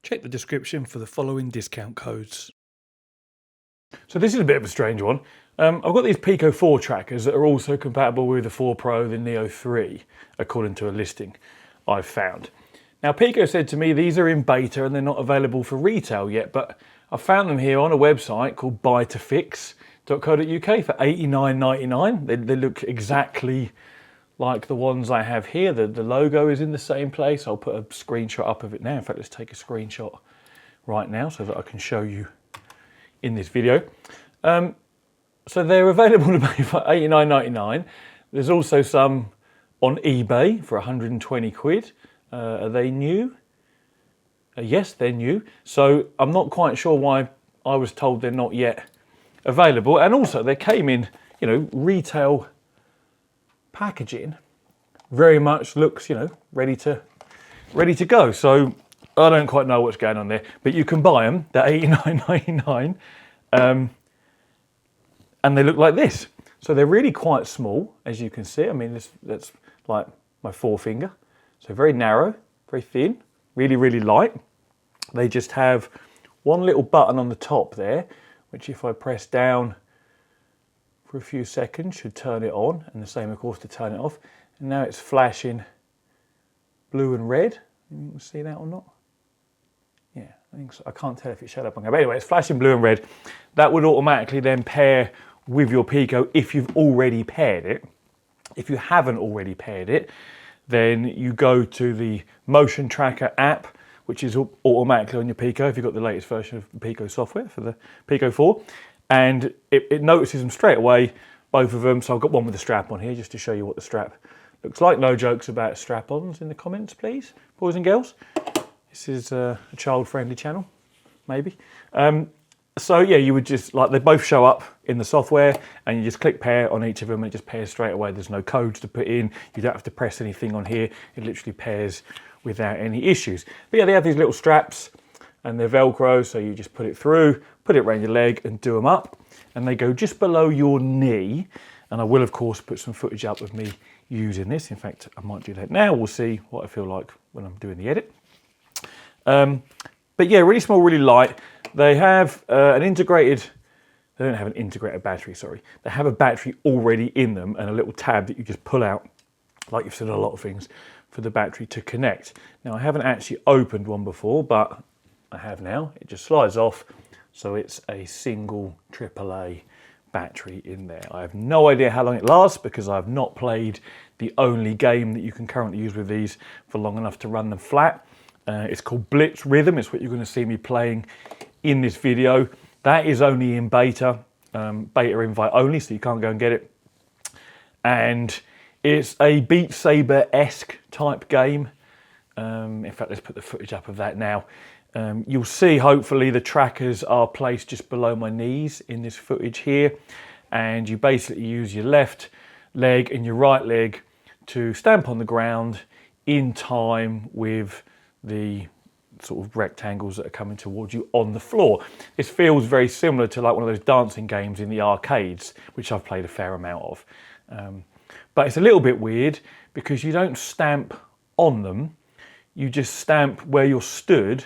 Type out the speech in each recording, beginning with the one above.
Check the description for the following discount codes. So this is a bit of a strange one. I've got these Pico 4 trackers that are also compatible with the 4 Pro, the Neo 3, according to a listing I've found. Now Pico said to me these are in beta and they're not available for retail yet, but I found them here on a website called buytofix.co.uk for $89.99. They look exactly like the ones I have here. The logo is in the same place. I'll put a screenshot up of it now. In fact, let's take a screenshot right now so that I can show you in this video. So they're available to pay for $89.99. There's also some on eBay for 120 quid. Are they new? Yes, they're new. So I'm not quite sure why I was told they're not yet available. And also they came in, retail packaging. Very much looks, ready to go. So I don't quite know what's going on there, but you can buy them. They're $89.99. And they look like this. So they're really quite small, as you can see. I mean, that's like my forefinger. So very narrow, very thin, really, really light. They just have one little button on the top there, which if I press down for a few seconds should turn it on, and the same of course to turn it off. And now it's flashing blue and red. You can see that or not? Yeah, I think so. I can't tell if it showed up on camera. But anyway, it's flashing blue and red. That would automatically then pair with your Pico if you've already paired it. If you haven't already paired it, then you go to the Motion Tracker app, which is automatically on your Pico if you've got the latest version of the Pico software for the Pico 4. And it notices them straight away, both of them. So I've got one with the strap on here just to show you what the strap looks like. No jokes about strap-ons in the comments, please, boys and girls. This is a child-friendly channel, maybe. So yeah, you would just, they both show up in the software and you just click pair on each of them and it just pairs straight away. There's no codes to put in. You don't have to press anything on here. It literally pairs without any issues. But yeah, they have these little straps and they're Velcro, so you just put it through, put it around your leg and do them up. And they go just below your knee. And I will, of course, put some footage up of me using this. In fact, I might do that now. We'll see what I feel like when I'm doing the edit. But yeah, really small, really light. They have they don't have an integrated battery, sorry. They have a battery already in them and a little tab that you just pull out, like you've seen a lot of things, for the battery to connect. Now, I haven't actually opened one before, but I have now. It just slides off, so it's a single AAA battery in there. I have no idea how long it lasts because I've not played the only game that you can currently use with these for long enough to run them flat. It's called Blitz Rhythm. It's what you're going to see me playing in this video. That is only in beta, beta invite only, so you can't go and get it. And it's a Beat Saber-esque type game. In fact, let's put the footage up of that now. You'll see, hopefully, the trackers are placed just below my knees in this footage here. And you basically use your left leg and your right leg to stamp on the ground in time with the sort of rectangles that are coming towards you on the floor. This feels very similar to like one of those dancing games in the arcades, which I've played a fair amount of. But it's a little bit weird because you don't stamp on them. You just stamp where you're stood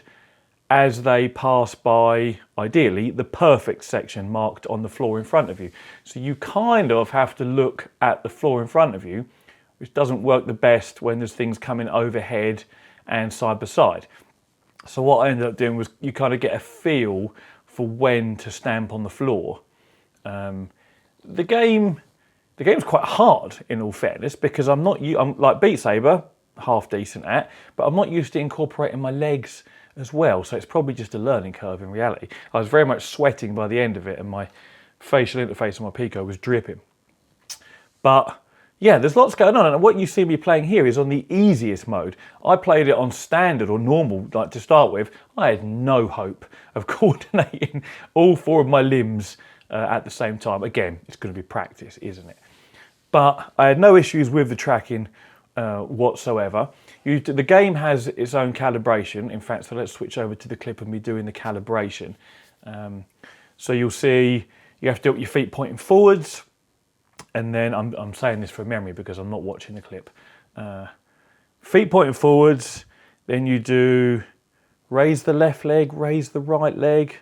as they pass by, ideally, the perfect section marked on the floor in front of you. So you kind of have to look at the floor in front of you, which doesn't work the best when there's things coming overhead and side by side. So what I ended up doing was you kind of get a feel for when to stamp on the floor. The game's quite hard in all fairness because I'm like Beat Saber, half decent at, but I'm not used to incorporating my legs as well. So it's probably just a learning curve in reality. I was very much sweating by the end of it and my facial interface on my Pico was dripping. But yeah, there's lots going on, and what you see me playing here is on the easiest mode. I played it on standard or normal, like to start with. I had no hope of coordinating all 4 of my limbs at the same time. Again, it's going to be practice, isn't it? But I had no issues with the tracking whatsoever. The game has its own calibration. In fact, so let's switch over to the clip of me doing the calibration. So you'll see you have to do your feet pointing forwards. And then I'm saying this from memory because I'm not watching the clip. Feet pointing forwards, then you do raise the left leg, raise the right leg,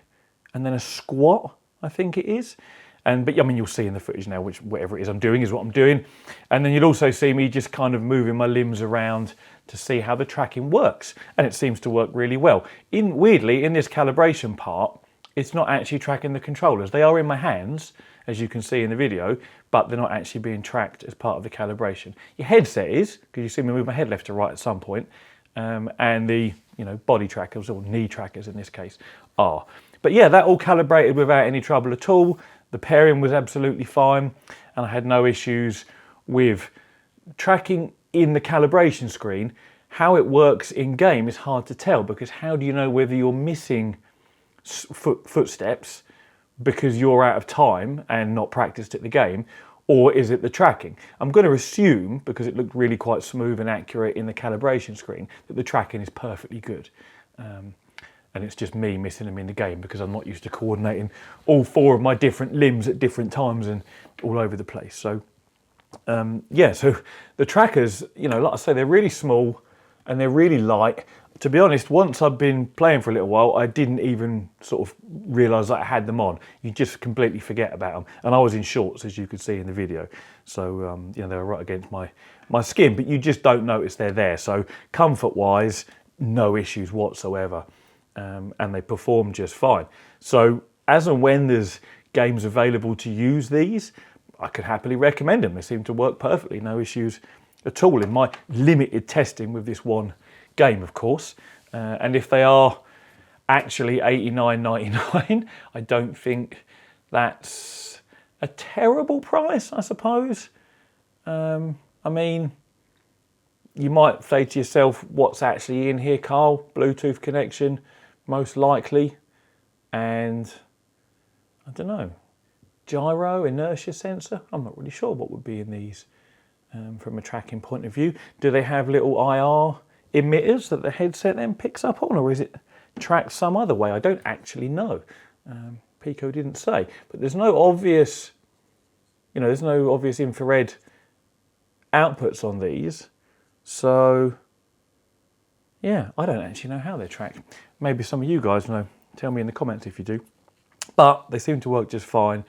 and then a squat, I think it is. But I mean, you'll see in the footage now, whatever it is I'm doing is what I'm doing. And then you'll also see me just kind of moving my limbs around to see how the tracking works. And it seems to work really well. Weirdly, in this calibration part, it's not actually tracking the controllers. They are in my hands, as you can see in the video, but they're not actually being tracked as part of the calibration. Your headset is, because you see me move my head left to right at some point, and the body trackers, or knee trackers in this case, are. But yeah, that all calibrated without any trouble at all. The pairing was absolutely fine, and I had no issues with tracking in the calibration screen. How it works in game is hard to tell, because how do you know whether you're missing footsteps because you're out of time and not practiced at the game, or is it the tracking? I'm going to assume, because it looked really quite smooth and accurate in the calibration screen, that the tracking is perfectly good. And it's just me missing them in the game because I'm not used to coordinating all 4 of my different limbs at different times and all over the place. So yeah, so the trackers, like I say, they're really small and they're really light. To be honest, once I've been playing for a little while, I didn't even sort of realise that I had them on. You just completely forget about them. And I was in shorts, as you could see in the video. So, they were right against my skin, but you just don't notice they're there. So comfort-wise, no issues whatsoever. And they perform just fine. So as and when there's games available to use these, I could happily recommend them. They seem to work perfectly, no issues at all in my limited testing with this one game, of course. And if they are actually $89.99, I don't think that's a terrible price, I suppose. I mean, you might say to yourself, what's actually in here, Carl? Bluetooth connection, most likely. And I don't know, gyro, inertia sensor. I'm not really sure what would be in these from a tracking point of view. Do they have little IR emitters that the headset then picks up on, or is it tracked some other way? I don't actually know. Pico didn't say, but there's no obvious, there's no obvious infrared outputs on these. So yeah, I don't actually know how they're tracked. Maybe some of you guys know. Tell me in the comments if you do. But they seem to work just fine.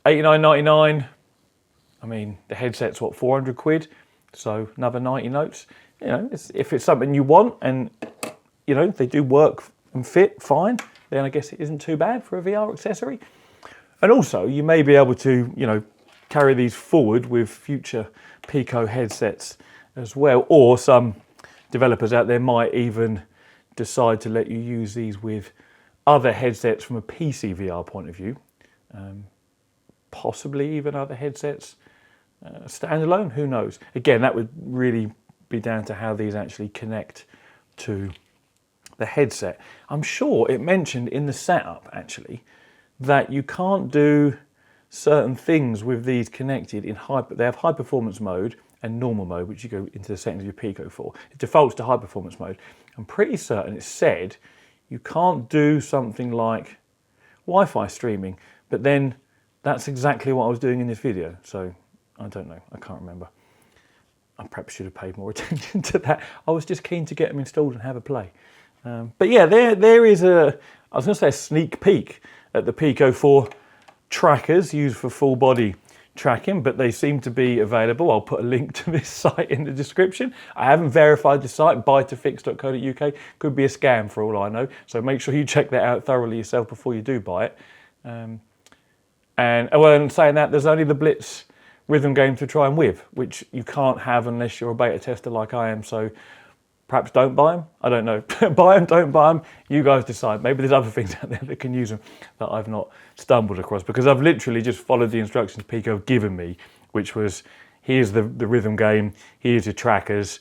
$89.99. I mean, the headset's what, 400 quid? So another 90 notes. If it's something you want and, they do work and fit fine, then I guess it isn't too bad for a VR accessory. And also, you may be able to, carry these forward with future Pico headsets as well. Or some developers out there might even decide to let you use these with other headsets from a PC VR point of view. Possibly even other headsets standalone, who knows? Again, that would really be down to how these actually connect to the headset. I'm sure it mentioned in the setup actually that you can't do certain things with these connected in they have high performance mode and normal mode, which you go into the settings of your Pico for. It defaults to high performance mode. I'm pretty certain it said you can't do something like Wi-Fi streaming, but then that's exactly what I was doing in this video. So I don't know, I can't remember. I perhaps should have paid more attention to that. I was just keen to get them installed and have a play. But yeah, there is I was going to say a sneak peek at the Pico 4 trackers used for full body tracking, but they seem to be available. I'll put a link to this site in the description. I haven't verified the site, buytofix.co.uk. Could be a scam for all I know. So make sure you check that out thoroughly yourself before you do buy it. And saying that, there's only the Blitz rhythm game to try them with, which you can't have unless you're a beta tester like I am. So perhaps don't buy them. I don't know. Buy them, don't buy them. You guys decide. Maybe there's other things out there that can use them that I've not stumbled across, because I've literally just followed the instructions Pico have given me, which was, here's the rhythm game, here's your trackers,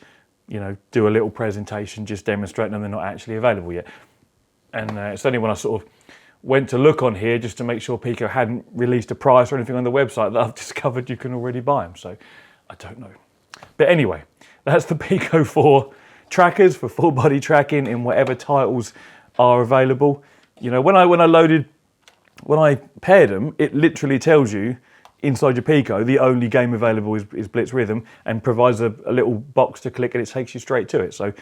do a little presentation just demonstrating them. They're not actually available yet. And it's only when I sort of went to look on here just to make sure Pico hadn't released a price or anything on the website that I've discovered you can already buy them. So I don't know. But anyway, that's the Pico 4 trackers for full body tracking in whatever titles are available. When I paired them, it literally tells you inside your Pico the only game available is Blitz Rhythm, and provides a little box to click and it takes you straight to it. So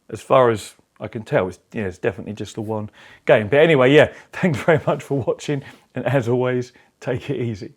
as far as I can tell it's definitely just the one game. But anyway, yeah, thanks very much for watching, and as always, take it easy.